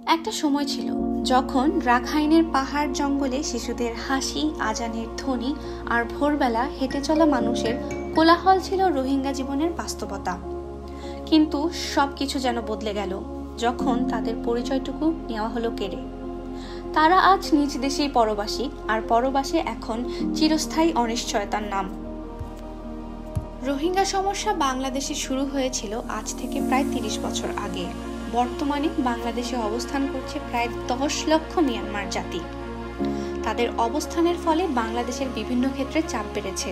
একটা সময় ছিল যখন রাখাইনের পাহাড় জঙ্গলে শিশুদের হাসি, আজানের ধ্বনি আর ভোরবেলা হেঁটে চলা মানুষের কোলাহল ছিল রোহিঙ্গা জীবনের বাস্তবতা। কিন্তু সবকিছু যেন বদলে গেল যখন তাদের পরিচয়টুকু নেওয়া হলো কেড়ে। তারা আজ নিজ দেশেই পরবাসী, আর পরবাসে এখন চিরস্থায়ী অনিশ্চয়তার নাম। রোহিঙ্গা সমস্যা বাংলাদেশে শুরু হয়েছিল আজ থেকে প্রায় ৩০ বছর আগে। বর্তমানে বাংলাদেশে অবস্থান করছে প্রায় ১০ লক্ষ মিয়ানমার জাতি। তাদের অবস্থানের ফলে বাংলাদেশের বিভিন্ন ক্ষেত্রে চাপ বেড়েছে,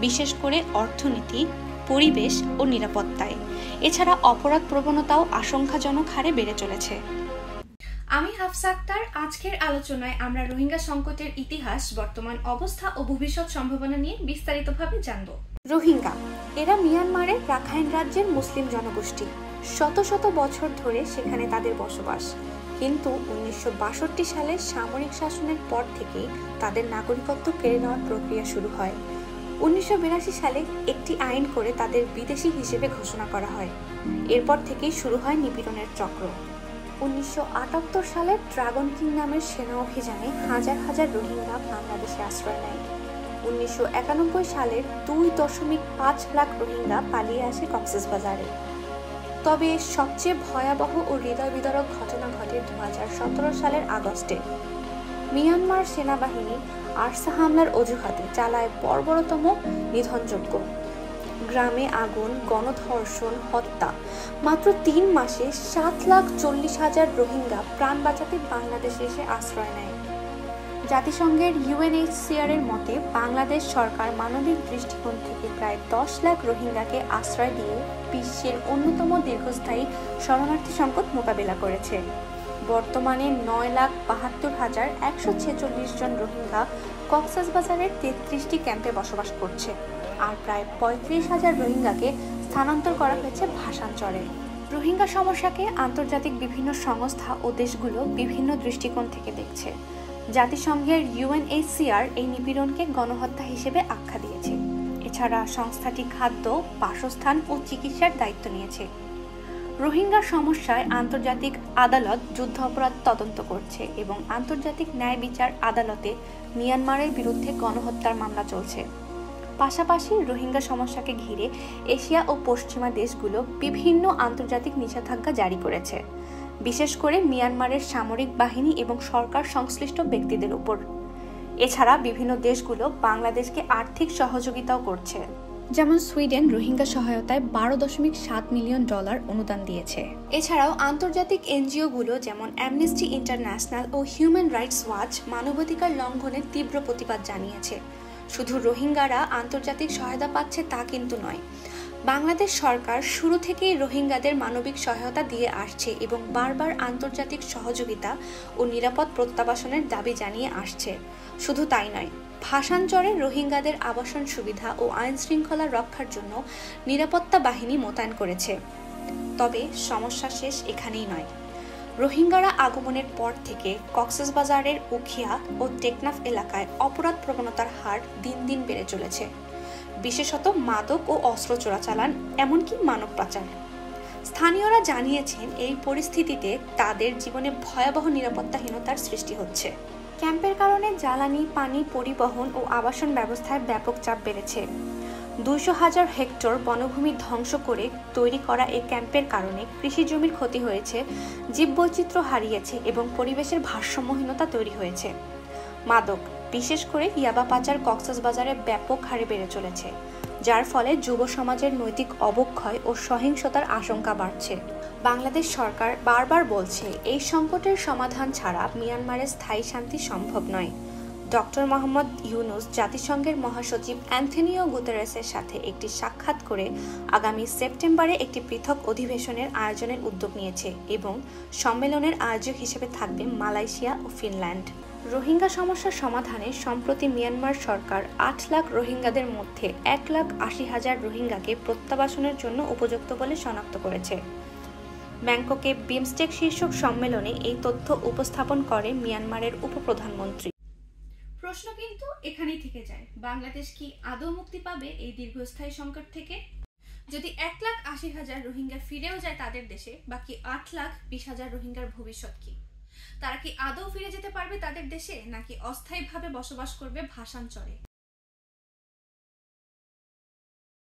বিশেষ করে অর্থনীতি, পরিবেশ ও নিরাপত্তায়। এছাড়া অপরাধ প্রবণতাও আশঙ্কাজনক হারে বেড়ে চলেছে। আমি হাফসা আক্তার। আজকের আলোচনায় আমরা রোহিঙ্গা সংকটের ইতিহাস, বর্তমান অবস্থা ও ভবিষ্যৎ সম্ভাবনা নিয়ে বিস্তারিতভাবে জানব। রোহিঙ্গা এরা মিয়ানমারের রাখাইন রাজ্যের মুসলিম জনগোষ্ঠী। শত শত বছর ধরে সেখানে তাদের বসবাস, কিন্তু ১৯৬২ সালের সামরিক শাসনের পর থেকেই তাদের নাগরিকত্ব কেড়ে নেওয়ার প্রক্রিয়া শুরু হয়। ১৯৮২ সালে একটি আইন করে তাদের বিদেশি হিসেবে ঘোষণা করা হয়। এরপর থেকেই শুরু হয় নিপীড়নের চক্র। ১৯৭৮ সালে ড্রাগন কিং নামের সেনা অভিযানে হাজার হাজার রোহিঙ্গা বাংলাদেশে আশ্রয় নেয়। ১৯৯১ সালের ২.৫ লাখ রোহিঙ্গা পালিয়ে আসে কক্সবাজারে। তবে সবচেয়ে ভয়াবহ ও হৃদয় বিদারক ঘটনা ঘটে ২০১৭ সালের আগস্টে। মিয়ানমার সেনাবাহিনী আরসা হামলার অজুহাতে চালায় বর্বরতম নিধনযজ্ঞ। গ্রামে আগুন, গণধর্ষণ, হত্যা। মাত্র ৩ মাসে ৭,৪০,০০০ রোহিঙ্গা প্রাণ বাঁচাতে বাংলাদেশে এসে আশ্রয় নেয়। জাতিসংঘের UNHCR এর মতে বাংলাদেশ সরকার মানবিক দৃষ্টিকোণ থেকে প্রায় ১০ লাখ রোহিঙ্গাকে আশ্রয় দিয়ে বিশ্বের অন্যতম দীর্ঘস্থায়ী শরণার্থী সংকট মোকাবিলা করেছে। বর্তমানে ৯,৭২,১৪৬ জন রোহিঙ্গা কক্সবাজারের ৩৩টি ক্যাম্পে বসবাস করছে, আর প্রায় ৩৫,০০০ রোহিঙ্গাকে স্থানান্তর করা হয়েছে ভাসানচরে। রোহিঙ্গা সমস্যাকে আন্তর্জাতিক বিভিন্ন সংস্থা ও দেশগুলো বিভিন্ন দৃষ্টিকোণ থেকে দেখছে। জাতিসংঘের UNHCR এই নিপীড়নকে গণহত্যা হিসেবে আখ্যা দিয়েছে। এছাড়া সংস্থাটি খাদ্য, বাসস্থান ও চিকিৎসার দায়িত্ব নিয়েছে। রোহিঙ্গা সমস্যায় আন্তর্জাতিক আদালত যুদ্ধ অপরাধ তদন্ত করছে এবং আন্তর্জাতিক ন্যায় বিচার আদালতে মিয়ানমারের বিরুদ্ধে গণহত্যার মামলা চলছে। পাশাপাশি রোহিঙ্গা সমস্যাকে ঘিরে এশিয়া ও পশ্চিমা দেশগুলো বিভিন্ন আন্তর্জাতিক নিষেধাজ্ঞা জারি করেছে, বিশেষ করে মিয়ানমারের সামরিক বাহিনী এবং সরকার সংশ্লিষ্ট ব্যক্তিদের উপর। এছাড়া বিভিন্ন দেশগুলো বাংলাদেশকে আর্থিক সহযোগিতাও করছে, যেমন সুইডেন রোহিঙ্গা সহায়তায় $12.7 মিলিয়ন অনুদান দিয়েছে। এছাড়াও আন্তর্জাতিক NGO-গুলো যেমন অ্যামনেস্টি ইন্টারন্যাশনাল ও হিউম্যান রাইটস ওয়াচ মানবাধিকার লঙ্ঘনের তীব্র প্রতিবাদ জানিয়েছে। শুধু রোহিঙ্গারা আন্তর্জাতিক সহায়তা পাচ্ছে তা কিন্তু নয়। বাংলাদেশ সরকার শুরু থেকেই রোহিঙ্গাদের মানবিক সহায়তা দিয়ে আসছে এবং বারবার আন্তর্জাতিক সহযোগিতা ও নিরাপদ প্রত্যাবাসনের দাবি জানিয়ে আসছে। শুধু তাই নয়, ভাসানচরে রোহিঙ্গাদের আবাসন সুবিধা ও আইন শৃঙ্খলা রক্ষার জন্য নিরাপত্তা বাহিনী মোতায়েন করেছে। তবে সমস্যা শেষ এখানেই নয়। রোহিঙ্গারা আগমনের পর থেকে কক্সবাজারের উখিয়া ও টেকনাফ এলাকায় অপরাধ প্রবণতার হার দিন দিন বেড়ে চলেছে, বিশেষত মাদক ও অস্ত্র চোরাচালান, এমনকি মানব পাচার। স্থানীয়রা জানিয়েছেন এই পরিস্থিতিতে তাদের জীবনে ভয়াবহ নিরাপত্তাহীনতার সৃষ্টি হচ্ছে। ক্যাম্পের কারণে জ্বালানি, পানি, পরিবহন ও আবাসন ব্যবস্থায় ব্যাপক চাপ বেড়েছে। ২০০,০০০ হেক্টর বনভূমি ধ্বংস করে তৈরি করা এই ক্যাম্পের কারণে কৃষি জমির ক্ষতি হয়েছে, জীববৈচিত্র্য হারিয়েছে এবং পরিবেশের ভারসাম্যহীনতা তৈরি হয়েছে। মাদক, বিশেষ করে ইয়াবা পাচার কক্সবাজারে ব্যাপক হারে বেড়ে চলেছে, যার ফলে যুব সমাজের নৈতিক অবক্ষয় ও সহিংসতার আশঙ্কা বাড়ছে। বাংলাদেশ সরকার বারবার বলছে এই সংকটের সমাধান ছাড়া মিয়ানমারের স্থায়ী শান্তি সম্ভব নয়। ডক্টর মোহাম্মদ ইউনুস জাতিসংঘের মহাসচিব অ্যান্থনিও গুতেরেসের সাথে একটি সাক্ষাৎ করে আগামী সেপ্টেম্বরে একটি পৃথক অধিবেশনের আয়োজনের উদ্যোগ নিয়েছে এবং সম্মেলনের আয়োজক হিসেবে থাকবে মালয়েশিয়া ও ফিনল্যান্ড। রোহিঙ্গা সমস্যার সমাধানে সম্প্রতি মিয়ানমার সরকার ৮ লাখ রোহিঙ্গাদের মধ্যে ১,৮০,০০০ রোহিঙ্গাকে প্রত্যাবাসনের জন্য উপযুক্ত বলে শনাক্ত করেছে। ব্যাংককে বিমস্টেক শীর্ষক সম্মেলনে এই তথ্য উপস্থাপন করে মিয়ানমারের উপপ্রধানমন্ত্রী। প্রশ্ন কিন্তু এখানেই থেকে যায়, বাংলাদেশ কি আদৌ মুক্তি পাবে এই দীর্ঘস্থায়ী সংকট থেকে? যদি 1,80,000 রোহিঙ্গা ফিরেও যায় তাদের দেশে, বাকি 8,20,000 রোহিঙ্গার ভবিষ্যৎ কি? তারা কি আদৌ ফিরে যেতে পারবে তাদের দেশে, নাকি অস্থায়ীভাবে বসবাস করবে ভাসান চরে?